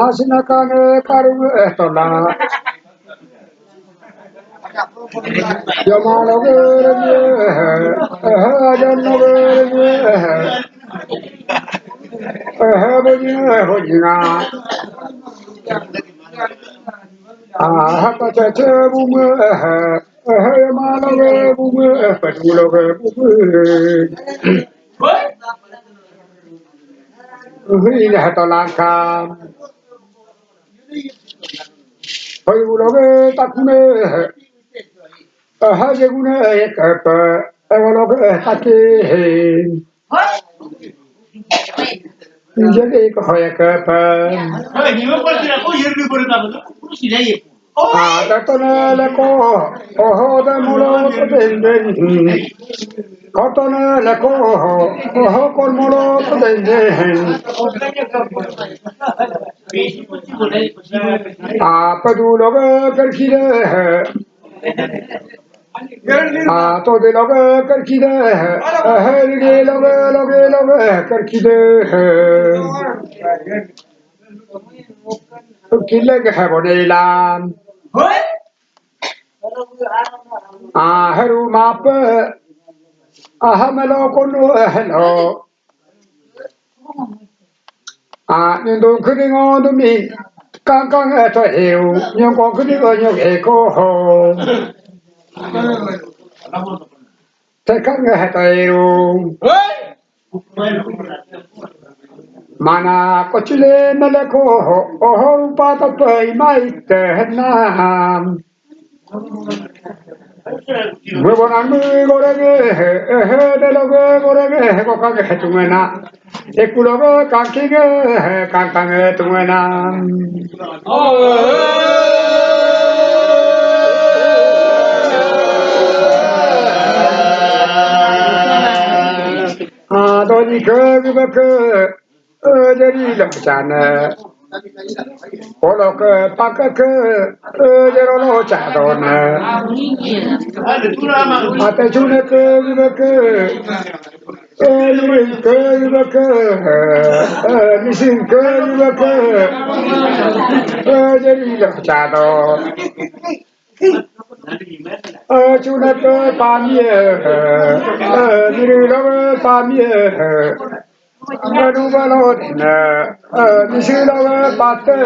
Asinakane karu etola. Yamanogere Hojina Hapatete Bumu Manoge Bumu Patuloge Bumu Hatolanka Hoyuloge Takune Hajeguna Ekapa Evaloge Taki Jadi Hoyakapa Datone Leko Oho de Molo Tenden Cotone Leko Oho Colmolo Tenden Paduloge Kerkide Tode Loge Kerkide Helge Loge Kerkide Kilege Habodelam Heru Map Ahamelo Kono Hello Nindong Kuding on the me Kang at a hill, young Kuding on your echo. Tekang at a hill. Mana Cochile Meleko, oh, part of a might have. Olo pakake jero chadone ate chune ke misin ke jeri chado chune ke pamie niru pamie Anubalodina, Nishilova Pate,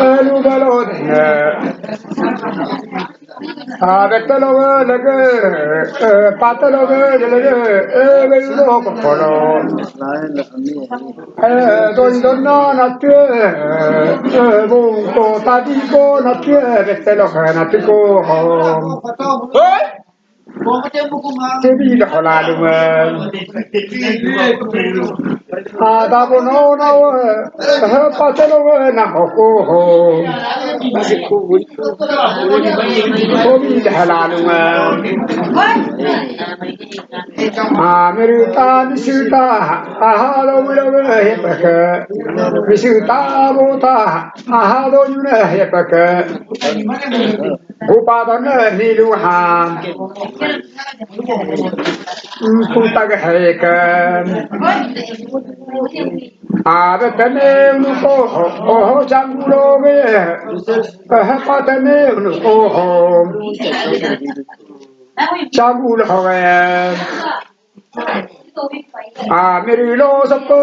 Anubalodina, Vetalova, Patalova, Evelopolo, Dondona, Nature, Bunko, Tadico, Nature, Veteloca, Natico, Devi the Holaduma. Dabono, Patelo, Nahoko, Hobi the Halaluma. America, Misuta, Ahalo, Hepaka, Misuta, Bota, Ahalo, Hepaka, Upadana, Niluham, Putagaheka. Aratane unuko oho changuloge ahapatane unuko changuloge merilo sapo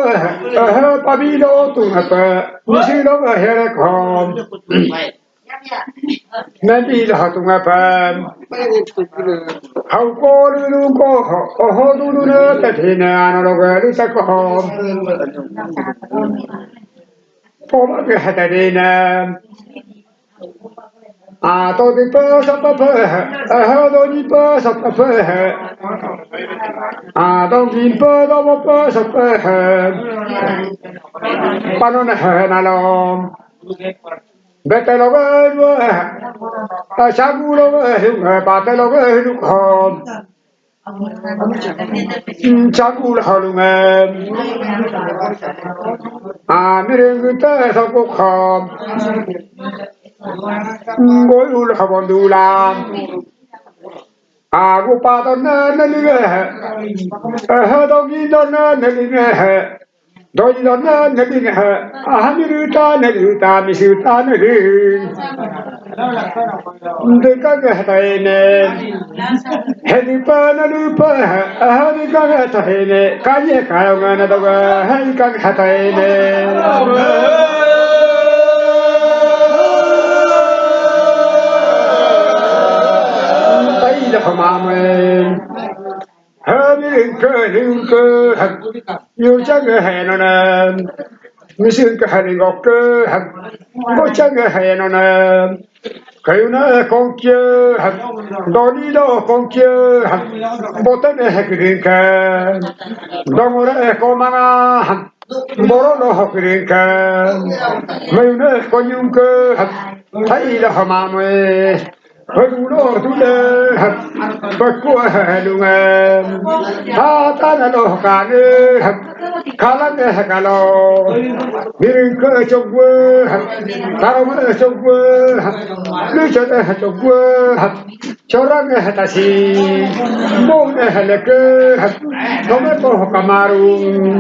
ahapabilo tunapa nisilo herekom nabilo tunapa hauko unuko oho dunu tathina analoge sakho Poma ke hatadina to di pa sa pa do di pa sa pa do di pa do pa sa pa panon na lo bete lo ga sa gu lo pa te lo ga 자구를 하루면 아미를 그때서 꼭함 고유를 하고 누람 아구 빠졌네 내리게 해덕이 졌네 내리게 너희 졌네 내리게 하늘을 따 내리다 미술 따 내리 내가 해다이네 해니까 누파 하니까 해다이네 가게 가요가 나도가 하니까 해다이네 이제 마음에 하니까 유장을 해놓는 무슨 그 하는 것그 못장을 해놓는 그유나 공겨 너니도 공겨 못하네 그러니까 너무나 고마나 뭐로 그러니까 그유나 권윤그 타이라 마음에 그루로 둘러 벗고 하루가 다다나로 가는 가라네 가로 미르그 쪽고 다로는 쪽고 늦어도 쪽고 저랑에 다시 몸에 할래그 도메고 까마루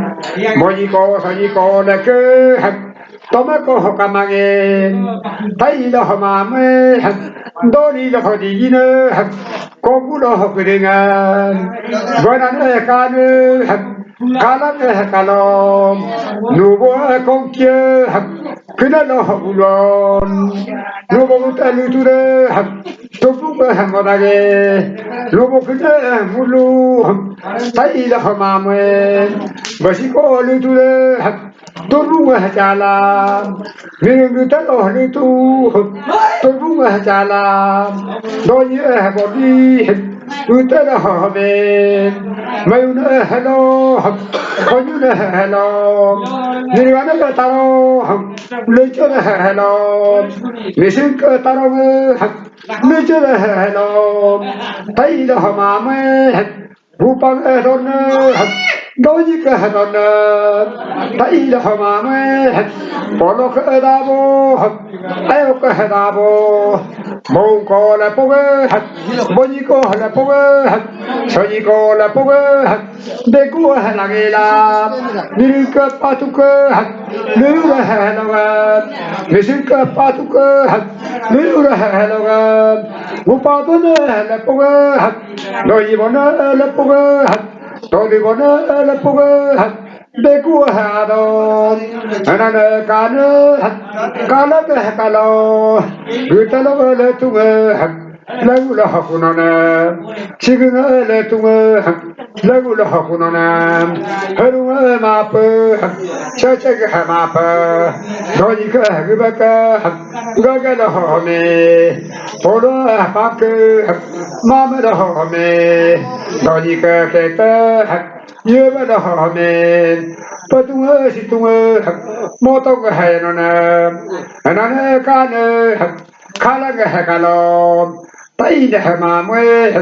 뭐니고 서니고 내그 도메고 까마게 다이라 마음에 너니도 허디기는 공부로 그ring은 권한을 가는 가라네 가로 누구의 공기 그날로 물론 누구부터 누구를 도부가 못하게 누구 그날 물론 사이다 마음에 멋있고 누구를 도부가 잘라 미르그대로 누구 도부가 잘라 너희의 버리 우때라 하면 마유나 hello 거유나 hello 니가나 따로 레저나 hello 미신가 따로 레저나 hello 타이다 마음에 우방에서는 너희가 하는 타이다 마음에 볼록하다고 아유가 하다고 뭔가를 보고 뭐니까를 보고 저니까를 보고 내고 하나게라 니가 빠투가 누가 하나가 미실까 빠투가 누가 하나가 우빠도는 보고 너희 보는 보고 너희 보는 보고 내고 하던 하나는 가는 가로 그때로 퉁을 라구라 하구나나 지금을 퉁을 라구라 하구나나 하루가 마빠 저쪽에 마빠 너니까 그밖에 가게로 하네 보러 밖에 마음으로 하네 너니까 개가 여바로 하면 버둥어 시둥어 못하고 해놓는 나는 가는 가라가 해가로 타이네 마음에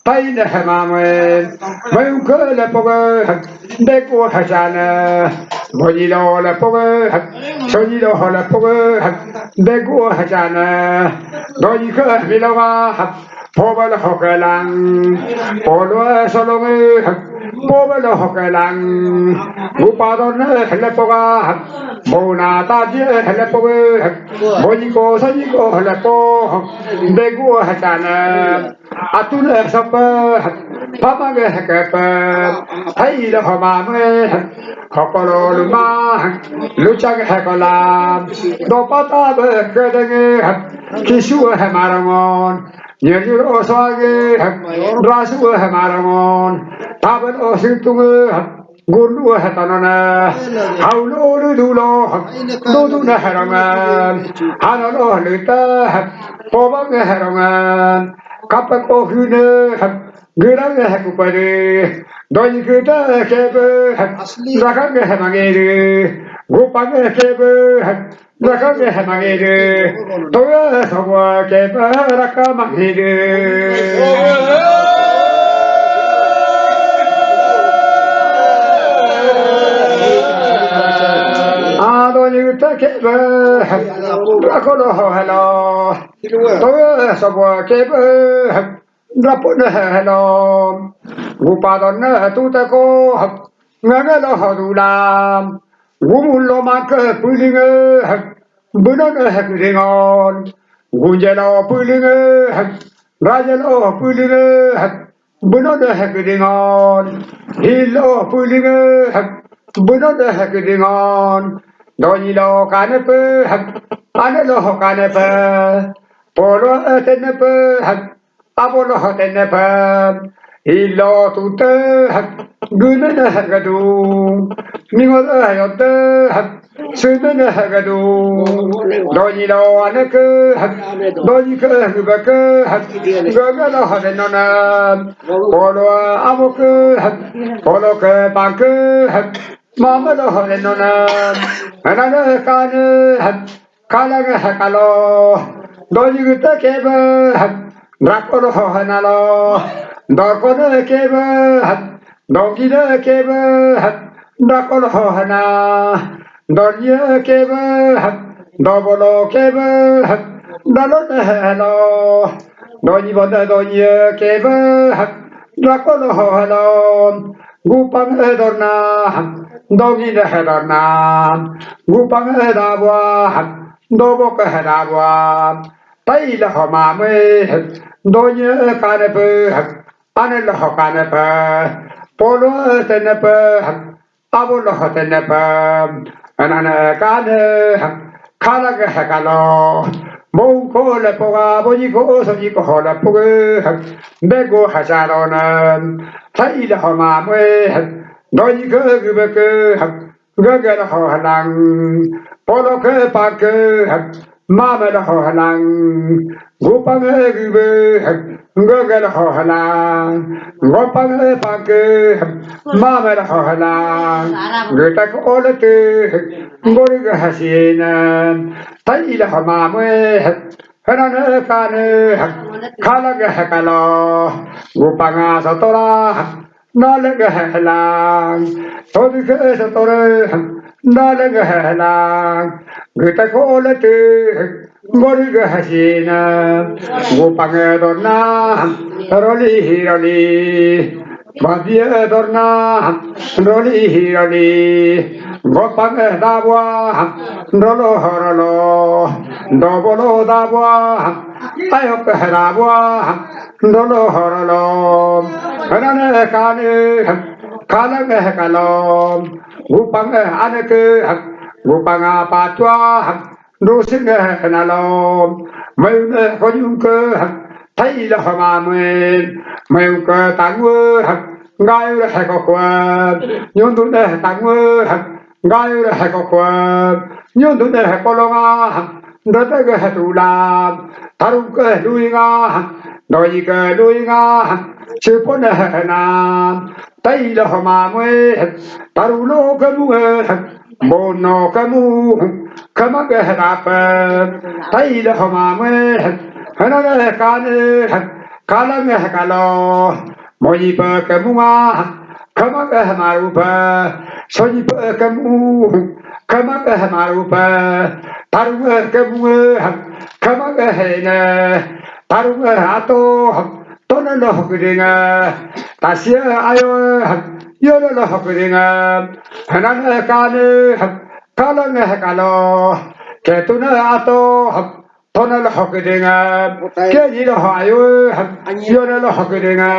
타이네 마음에 매우 그래 보고 내고 하잖아 뭐니로 보고 저니로 보고 내고 하잖아 너니가 밀어와 보벌 호가랑 보러 서롱을 보벌 호가랑 우빠도는 헬레뽀가 모나다지 헬레뽀를 모니고 서니고 헬레뽀 내고 하잖아 아뚜네 섭어 파마게 해께뻐 타이르 허마메 거꾸로 마 루차게 해걸라 노빠따베 끄댕이 기슈에 해마랑온 여주로 소하게 라수에 해마랑온 답은 어실뚱을 굴루에 해따노네 하울로를 둘러 노두네 해랑은 하늘로 흘리다 보방에 해랑은 깜빡고 그네 그랑에 해꾸빠리 너희 그다 개브 나가게 해망해리 고빵에 개브 나가게 해망해리 도야 서와 개브 나가망해리 ta ke ba ra ko lo hello to so bo ke ba ra po na hello gu pa don na tu ta ko nga nga lo ho du la gu mu lo ma ke pu li nge bu na na ha ri ngon gu je lo pu li nge ra je lo pu li nge bu na na ha ri ngon hi lo pu li nge bu na na ha ri ngon do ni lo ka ne pe ane lo ho ka ne pe po lo te ne pe Apollo Hotenepam, Ilo Tuta, Gunan Hagadu, Mingola Hayota, Sudan Hagadu, Donilo Anaka, Donika Hubaka, Gagala Hodenona, Polo Amoka, Polo Banka, Mama Hodenona, another Kana, Kalaga Hakalo, Donika Keba, Rakolo Hanalo, Darkona Keba, Dogida Keba, Dakolo Hana, Dorja Keba, Dobolo Keba, Dalona Halo, Dojibona Doja Keba, Dakolo Halo, Gupang Edorna, Dogida Hedorna, Gupang Edabwa, Doboka Hedabwa. Tây là họ mà mê đôi nhớ ca nè bơ anh là họ ca nè bơ polo tên nè bơ abo là họ tên nè bơ anh ca nè ca là cái ca lo mông cô là poa bôi cô sao gì cô họ là poa bé cô hà sa đó nè Tây là họ mà mê đôi nhớ cái bơ cái là họ hàng polo cái pa cái Mama la ho halang, gupang e gube, gaga la ho halang, gupang e pake, mama la ho halang, geta ko olete, goriga hasina, tai la ho mame, hanane kane, kalaga hakalo, gupanga satora, nalaga halang, todike satore, Nalaga halang, Gita ko olete, Goriga hasina, Gupangedorna, Roli, Badiedorna, Roli, Gopangedabwa, Rolo Horolo, Dobolo Dabwa, Ayokadabwa, Rolo Horolo, Hanane Kane, Kalanga Kalom, Upang Anake, Upanga Patwa, Dosing Nalom, Mayne Hoyunke, Taila Hamamen, Mayuka Tangu, Gaira Hakokwa, Yunduna Tangu, Gaira Hakokwa, Yunduna Hakolonga, Dataga Hatula, Taruka Luinga, Doika Luinga, Chipona, Taila Hamamen, Tarulo Kamu, Bono Kamu, Kamaka Taila Hamamen, Hanana Kane, Kalanga Kalo, Mojipa Kamua, Kamaka Hamarupa, Sojipa Kamu, Kamaka Hamarupa, Taruga Kamu, Kamaka Hena, Taruga Hato, Tonalo Hokudinga, Tasia Ayo, Yola Hokudinga, Hanana Kane, Kalanga Kalo, Ketuna Ato, Tonal Hokudinga, Kedila Hayo, Yola Hokudinga,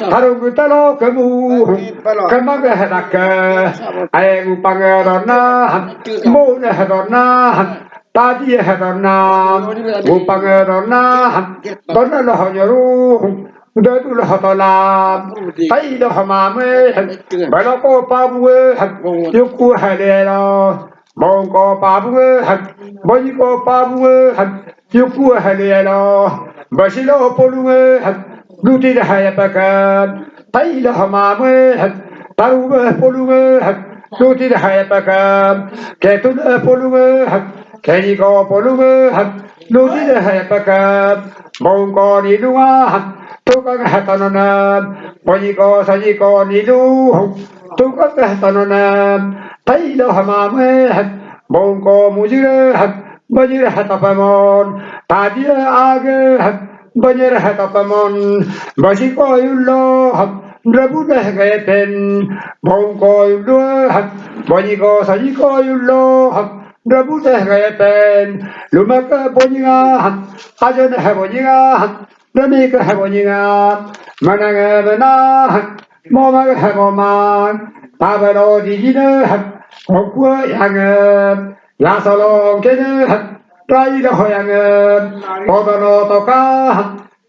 Harugutalo Kamu, Kamaga Hadaka, Ayupangarona, Mona Hadona, Tadi Hadona, Upangarona, Donal Honyaru, Dadul Hotola, Taida Hamame, Balako Pabu, Yuku Hadera, Monko Pabu, Boyko Pabu, Yuku Hadera, Basilo Polu, Duty the Hayapaka, Taida Hamame, Taru Polu, Duty the Hayapaka, Ketun Polu, Keniko Polu, Duty the Hayapaka, Monko Nidua, Tukang Hatanona, Boyiko Sajiko Nidu, Tukang Hatanona, Tailo Hamame, Mongko mujirah bajirah tapamon tadia age bajirah tapamon basiko yullo Rabudah gaten Mongko yullo bajiko sajiko yullo Rabudah gaten lumaka bojinga ajan habojinga Ramika habojinga mananga bana momaga haboman tabaro dijina Hokwa yangen, yasalong kene, trai hoyangen, odano toka,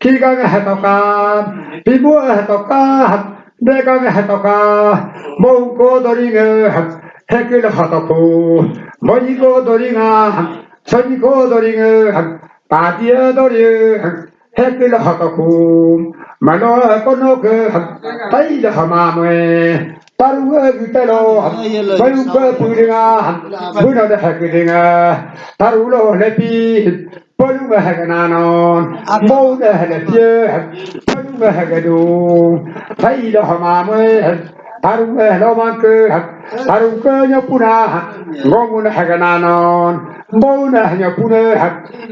kigang hetoka, pibu hetoka, degang hetoka, mongko doringe, hekil hatoku, mojiko doringa, soniko doringe, padia doringe, hekil hatoku, mano konoke, taida hamame, Taruga gutelo, baruga puringa, buna de hakiringa, tarulo lepi, baruga hagananon, moda halepie, baruga hagadu, taida hamame, taruga lomanke, taruga nyapuna, gomuna hagananon, mona nyapuna,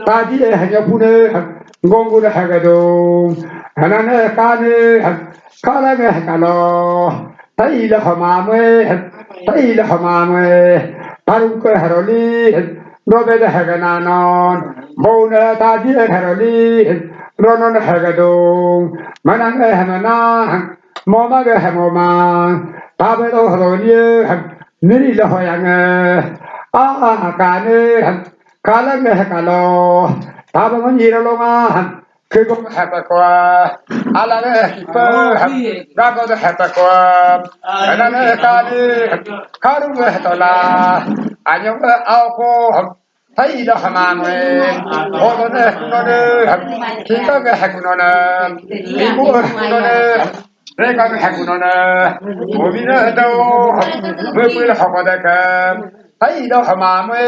tadi nyapuna, gomuna hagadu, hanane kane, kalame kalo. Taila hamame, Paruka Haroli, Robert Hagananon, Bona Tadi Haroli, Ronon Hagadong, Mananga Hamana, Momaga Hamoman, Tabelo Haroli, Niri Lahoyanga, Kane, Kalanga Hakalo, Tabaman Yiralonga, Kibum Hapakwa, Alana Hipa, Rago the Hapakwa, Anana Kadi, Karu Hetola, Anyoga Alco, Taida Hamame, Odone Hakunone, Kika Hakunona, Ibu Hakunona, Reka Hakunona, Movina Do, Mupil Hakodaka, Taida Hamame,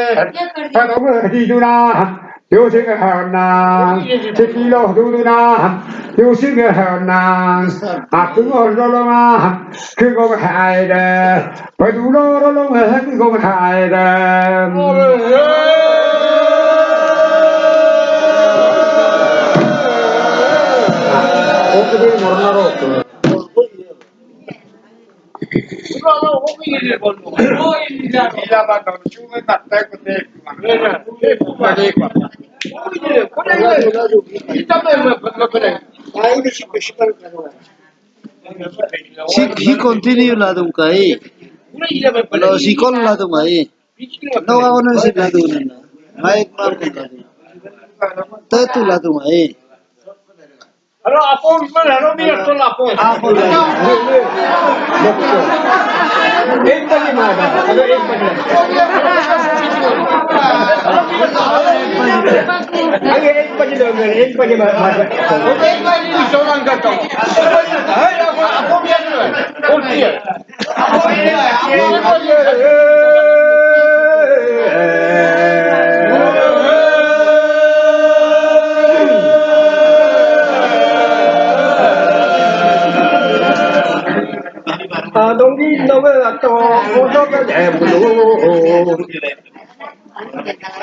Panomu Hiduna. Yêu sinh hờn nàng, chỉ khi lâu đủ đủ nàng, yêu sinh hờn nàng, cứ ngồi đó lo mà, cứ ngồi hại đè, phải đủ đó đó lo mà cứ ngồi hại đè. Okey, morna ro. He continue ladum kai. Kalau si kol ladum ai. No awan si ladum na. Mai mam ladum. Tetu ladum ai. Hello, Apple, hello, mira con la Apple. Apple. Ek bagi mana? Ada ek bagi. Ada ek bagi dong, ek bagi mana? Ek bagi ni seorang kata. Hai, aku biar dulu. Oh, dia. Đông đi đâu về to, nó cái đẹp luôn.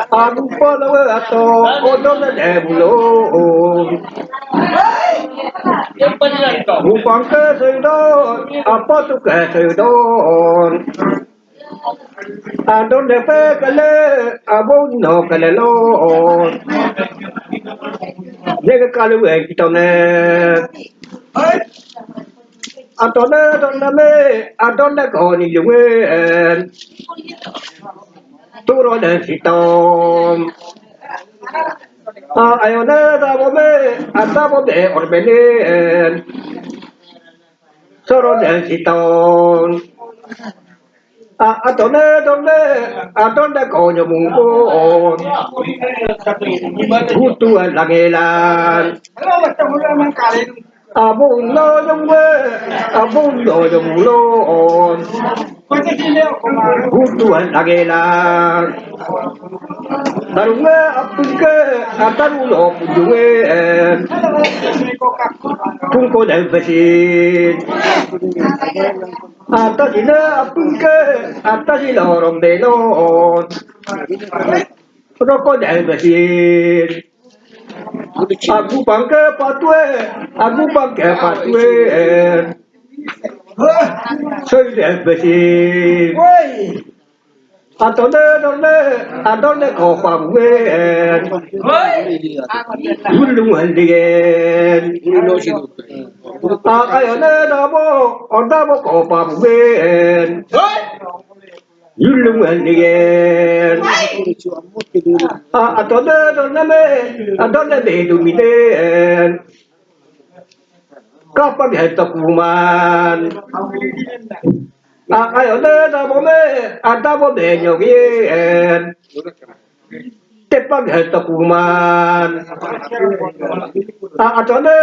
Aku pada ato, kodo na debulo. Upang ke sedon, apa tu ke sedon? Adon depe kale, abon no kale lo. Jaga kalu kita ne. Adon na me, adon na koni luwe. Turo na sitom. Ayona dabome, adabome orbene. Soro na sitom. Adonde konyo mungko. Hutu lagelan. Abun lo jongwe, abun lo jonglo. Hutu lagelan. Darunga apunke, atarulo punjuwe. Tungko dan besit. Atasila apunke, atasila rombelon. Rokok dah bersih. Aku bangga patue, aku bangga patue. Sudah bersih. Adone kau pangwen. Ulung handian. Ayone dabo kau pangwen. Ulung handian. Adone bedu miden. Kapan hendak kuman? Ayone dabo nyogien. Tepan hendak kuman. Adone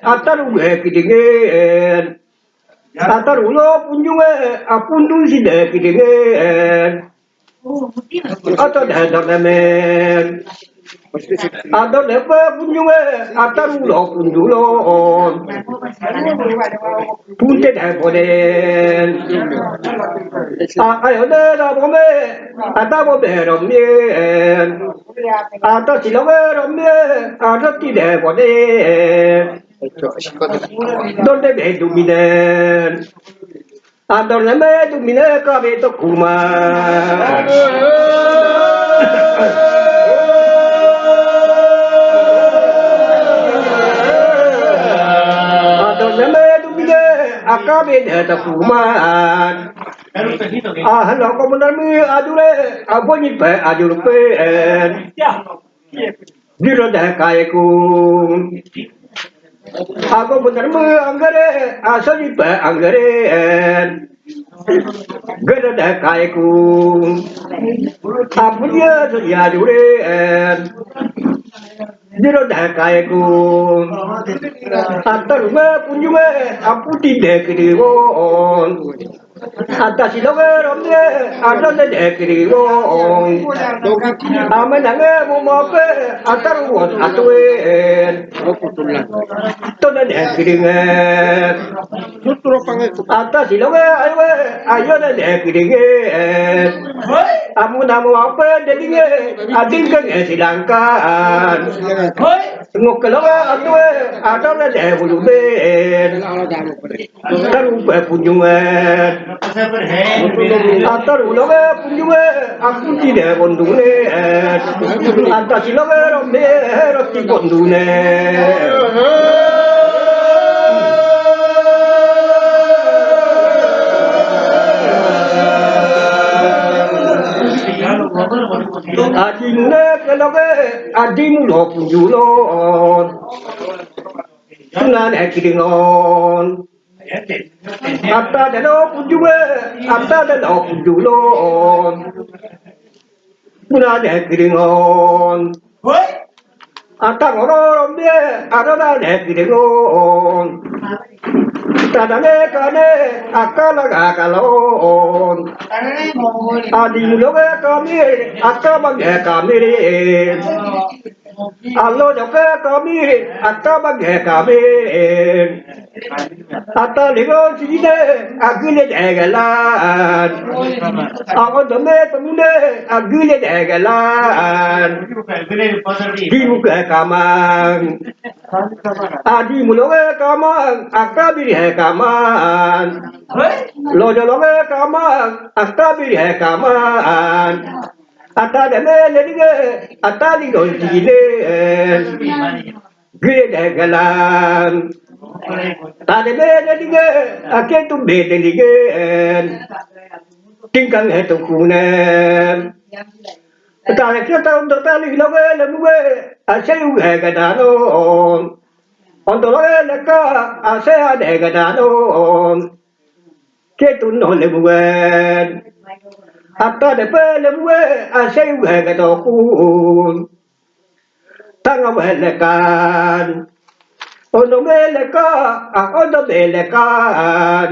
ataru kidingen. Ataru lo punjunge apundun side kidingen. Atau hendak nemen. Ada lepa punjunge ataru lo punjulon. Punte dah boden. Ayo dah bome. Ada bome romien. Ada silawe romien. Ada tidak boden. Donde be duminen. Ada leme dumine kabe to kuma. Akabe dah kuman. Hello, kau benar mi ajure, apa ni pe ajur pe? Diro dah kaya ku. Aku benar mi anggere, asal ni pe anggere. Gera dah kaya ku. Apa dia jadi ajure? Diro dah kaya ku. Atar me punjume, apu tidak kirion. Atas siloge romye, ada de kirion. Amenange mumope, atar wot atuen. Toda de kiringen. Atas siloge ayo de kiringen. Amu namu apa dedinge, ading ke silangkan. Ngokologe atue, ada de buluben. Taru punjungan. Atar uloge punjunge, aku tidak bondune. Atas siloge rombe, roti bondune. Adimune keloge, adimu lo punjulon. Tunan ekiringon. Ata dalo punjue, ata dalo punjulon. Tunan ekiringon. Ata ngorong dia, ada ekiringon. Tadane kane, akalaga kalon. Adimu loge kami, akabage kami. Allo joke kami, akabage kami. Ata ligo sine, agile degalan. Ako dome tumune, agile degalan. Dibuka kamang. Adi muloge kamang, akabiri kaman. Lojo loge kamang, akabiri kaman. Ata deme ledige, ata ligo sine. Gile galan. Tade bede dige, ake tu bede dige. Tingkang hetu kunen. Tade kita untuk tali loge lemuge, ase uge gadano. Untuk loge leka, ase ade gadano. Ketu no lemuge. Ata de pe lemuge, ase uge gadokun. Tanga welekan. Ono meleka, ono melekan.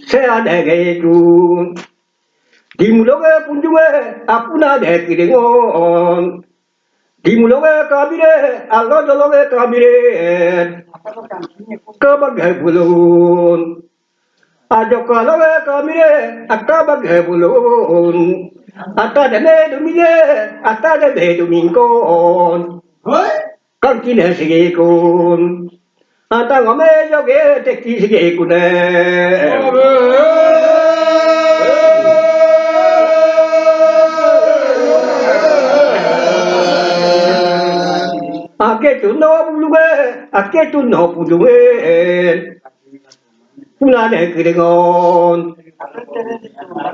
Saya negaiku. Di muloge punjue, apuna dekiringon. Di muloge kabire, alo dologe kabire. Kabagai bulun. Ajo kaloge kabire, akabagai bulun. Hasta de me domine, hasta de me domingo. Con chi ne si con. Hasta come io che te chi si con. A che tu no buluge, a che tu no buluge. Una de crigon.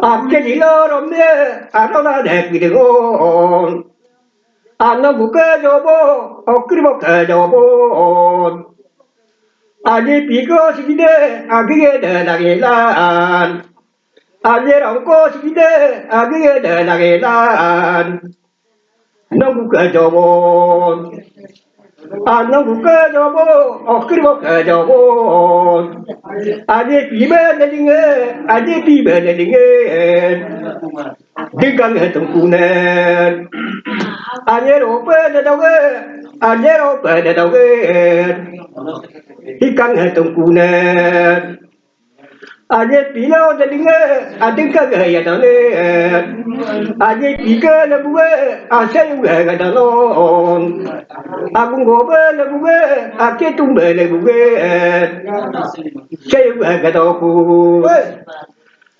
A che di loro me, a non de crigon. Anno buca dopo, o crivo che dopo. Ani pico si de, a che de la gelan. Ani ronco si de, a che de la gelan. No buca dopo. Anno buca dopo, o crivo che dopo. Ani pibe de dinge, ani pibe de dinge. Digang hetong kunen. Anyero pe đâu ke, anyero pe đâu ke. Digang hetong kunen. Anye pino de dinge, ading ka ya dane. Anye pika le buwe, asay uwe ga danon. Agung gobe le buwe, ake tumbe le buwe. Say uwe ga doku.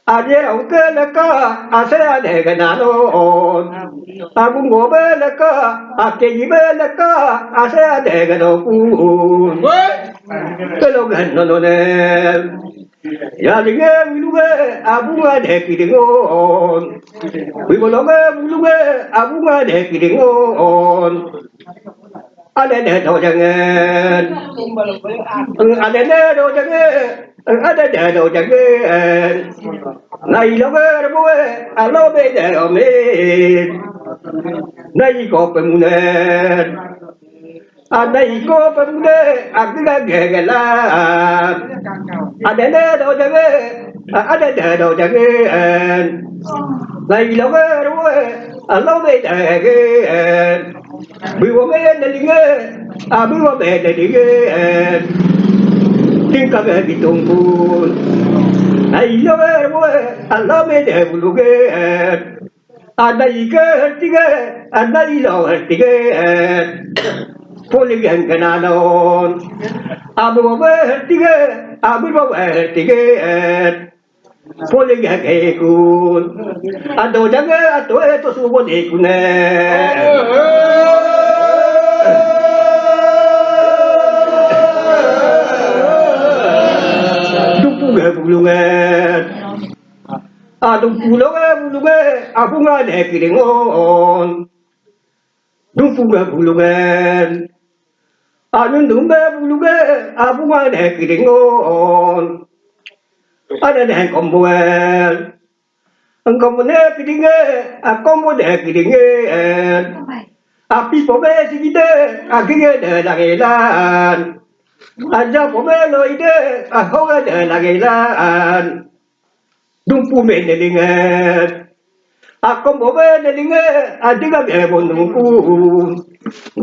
Aje auke leka asera dega nano agung gobe leka ake yibe leka asera dega no ku kelo ganno no ne ya linge wiluge abunga de kidingo wibologe wiluge abunga de kidingo ale ne do jangen ale ne do jangen ale ne do jangen này lo về bố alo về để ở mê này có phải muốn này có phải muốn cứ là ghê là đến đây đâu chẳng nghe đến đâu chẳng nghe này lo về bố alo về để ghê bị bố mẹ để nghe bị bố mẹ để nghe tiếng ca về bị tung buồn này lo về bố alo về để buồn ghê này cái tiếng này lo tiếng Poligan Canadon Abu Tige Abu Tige Poligan Ekun Ado Jaga Ato Eto Subon Ekune Dupunga Bulungan Adung Pulunga Bulunga Apunga Nekiringon Dupunga Bulungan Anun dumbe buluge abunga de kiringon ada de komboel ang komone kiringe a kombo de kiringe api pobe sigide aginge de la gelan aja pobe loide a hoga de la gelan dumpu me de linge a kombo be de linge adiga be bonumpu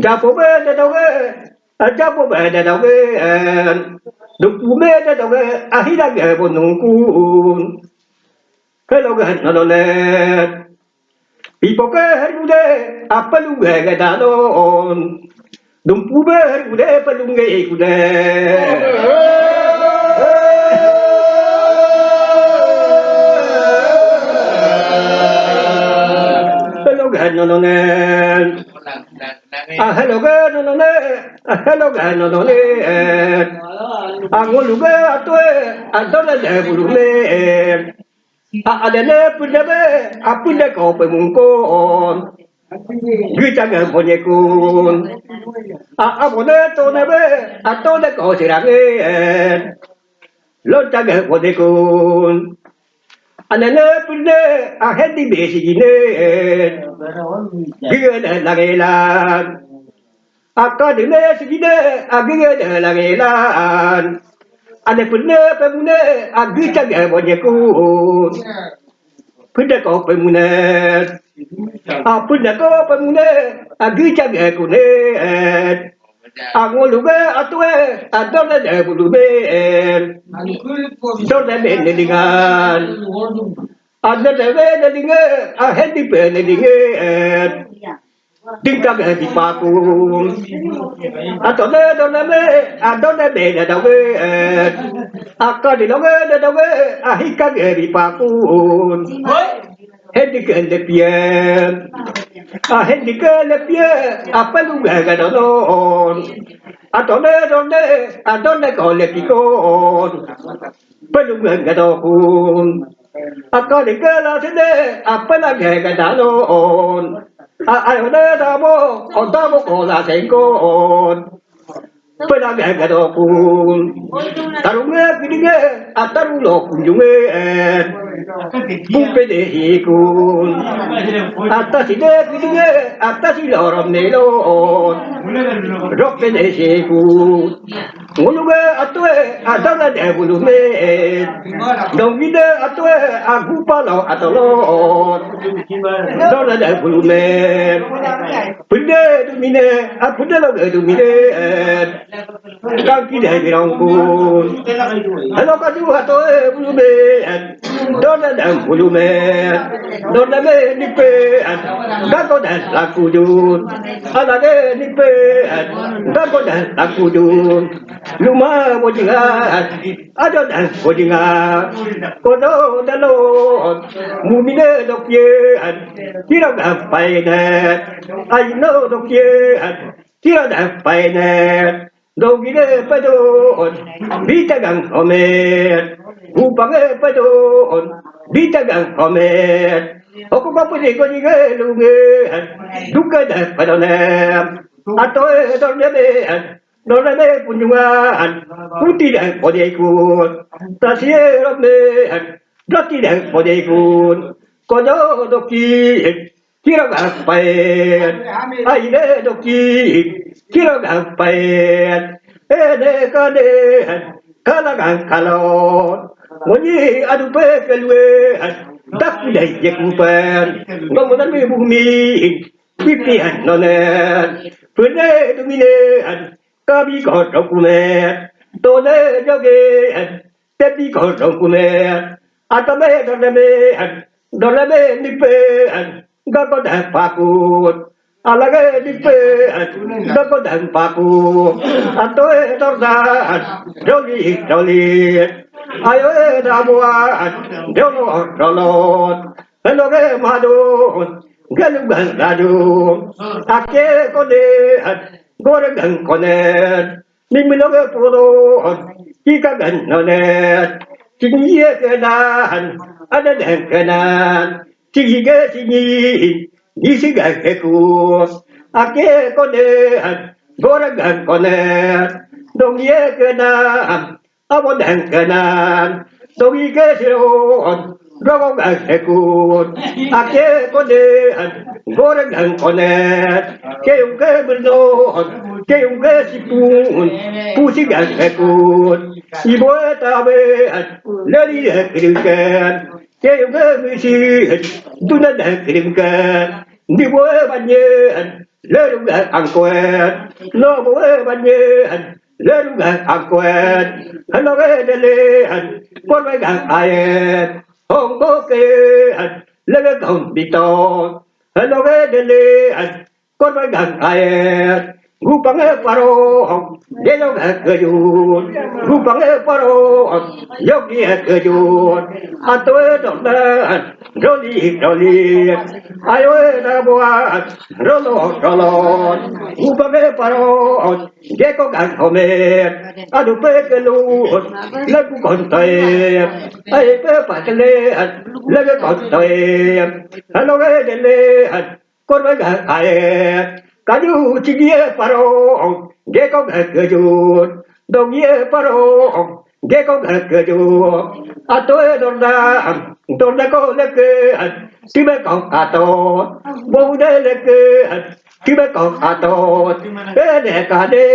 ja pobe de doge aja pobe de doge dumpu me de doge ahida be bonumpu keloge no le pipoke hergude apaluge ge dadon dumpu be hergude palunge ikude no ne hello no ne hello no ne angoluge atwe adole de bulume adene punebe apune ko pe munko gitanga bonekun abone to nebe atole ko sirange lo tanga bonekun anene punne ahendi besigine gigene lagelan akadime sigine agigene lagelan ane punne pemune agitanga bonekun punne ko pemune punne ko pemune agitanga kune angoluge atwe adole de bulume dole menelingan Ada dewe dinge ahead di pen dinge ding tak di paku atau me adone be da we akka di loge da we ahika di paku head di ken de pie ahead di ken de pie apa lu ga da don atau adone ko le pikon belum ga da kun Ako di kala sini apa lagi kedalon? Ayo dah mo, orang mo kola sengkon. Pelagi kedokun. Tarungnya kini ataru lo kunjungan. Bumpe dehikun. Atas ini kini atas ini orang nelon. Rokke dehikun. Nguluge atue adana debulume. Dongide atue aku palo atolon. Dona debulume. Pinde dumine, aku delo dumine. Kaki dah birangkun. Hello kaju atue bulume. Dona debulume. Dona me nipe. Gato dah laku jun. Alage nipe. Gato dah laku jun. Luma bojingat, ada dah bojingat. Kono dalon, mumine dokyen, kira gapai net. I know dokyen, kira gapai net. Dogine padon, bitagang komet. Upange padon, bitagang komet. Aku bapa ni kau ni gelungan, duka dah padonem. Atau dornebe. Dorame kunjungan, putih dan pode ikut. Tasir me, roti dan pode ikut. Kodo doki, kira gapai. Aile doki, kira gapai. Kade, kalagang kalon. Moni adu pe kelwe, tak dai jekupan. Ngomongan me bumi, pipian nonen. Pune dumine. Kabi có trong cung mẹ, tôi đây cho ghê, tết đi có trong cung mẹ, ta mẹ đó là mẹ đi về, đó có đàn phá cột, là ghê đi về, đó có đàn phá cột, tôi đó ra, rồi đi, ai ơi đã mua, đâu nó lọt, nó ghê mà đồ, ghê lúc gần là đồ, kia có đi. Goregan konet, mimiloge puro, kika gan nonet, tingiye kenan, ada den kenan, tingiye tingi, nisiga keku, ake konet, goregan konet, dongye kenan, abo den kenan, dongi kesiro, rogogan keku, ake konet, goregan konet, keung ke berdoa, keung ke sipun, pusing dan kekut, ibu tabe, lari keringkan, keung ke misir, tuna dan keringkan, ibu banyak, lalu gak angkuat, lobo banyak, lalu gak angkuat, kalau kedelean, korban gak ayat, hongko ke, lagu kau bitok, kalau kedelean. Con mới gần ai gu bằng paro để nó gần gần gu bằng paro dốc đi gần tôi đó là rồi ai ơi na boa rồi gu bằng paro để có gần hôm nay đủ pe cái lu lấy cũng còn tay ai pe phải lên lấy cái còn tay nó cái lên con mới gần ai kaju chigie paro geko gajut dogie paro geko gajut atoe dorda ko leke tibe ko ato boude leke tibe ko ato ene kade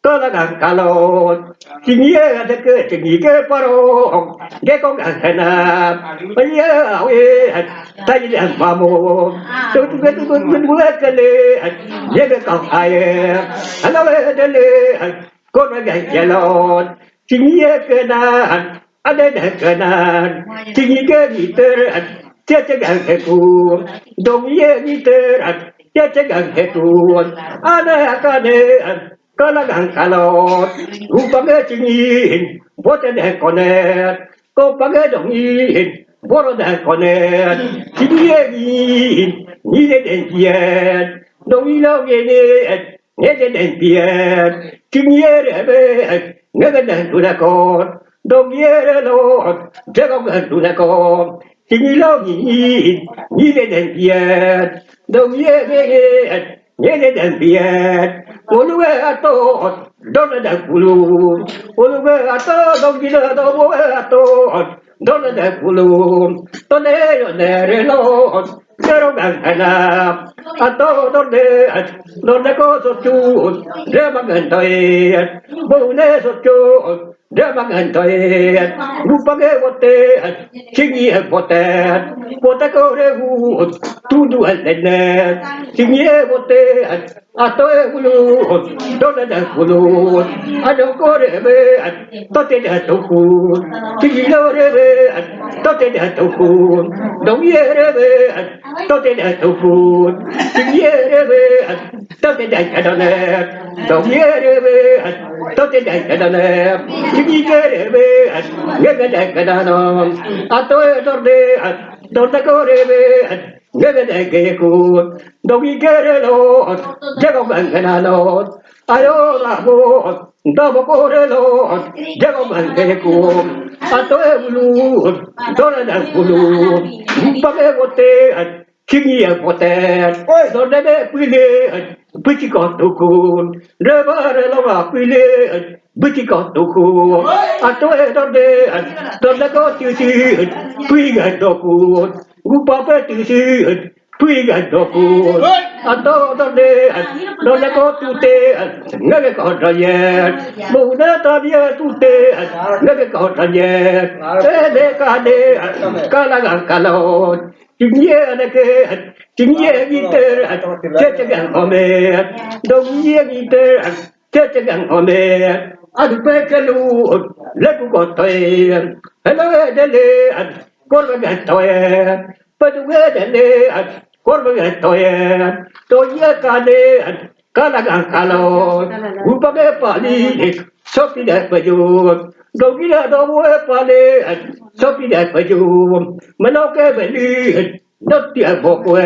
toda gan kalot chigie leke chigie paro geko gajana oye oye tay làm mamo tôi kale ye ka ai ana le dele con gái lon chính ye ke na ada kanan tinggi ke terat cegang hetu dong ye terat cegang hetu ada kanan kalangan kalot upang tinggi boten konet ko pang dong yin boten konet tinggi ni den pian dong lo nghe den pian tinggi re nghe den tu la con đồng nghĩa lo chắc không gần tu la con tinggi lo ni den pian đồng nghĩa nghe den pian ulu ato don da kulu ulu ato don gila do ato don da kulu to ne re lo pero gana ato don de ko so chu re magan toy bo ne so chu re magan toy rupa ge bote chingi bote bote ko re hu tu du al ne chingi bote ato ulu don da kulu ado ko re be to te da to ku chingi lo re be to te da to ku dong ye re be to te da to ku chingi re be to te da ka ne dong ye re be to te da ka ne chingi re be ye da ka no ato do da ko re be nghe cái cái cu đâu đi cái đó chắc không bằng cái nào ai đó là vô đâu có cô đó lo chắc không bằng cái cu à tôi luôn đó là đang luôn bắt cái cô tê khi nghe cô tê đó là cái quy lệ quy chỉ có đủ cuốn rồi bà rồi lo mà quy lệ quy chỉ có đủ cuốn à tôi đó là có chữ quy cái đủ cuốn Gupa tu si pui ga doku ato donde ko tu te ngale ko raye mu na ta dia tu te ngale ko raye de ka de kala ga kalo tinye ne ke tinye gi te che ga ome dong ye gi te che ga ome adu pe ke lu le ku ko te hello de le korba ga toye Paduga dale korba toye toye kale kalagang kalo upage pali sopi da paju dogila dowe pale sopi da paju manoke beli dotti abokwe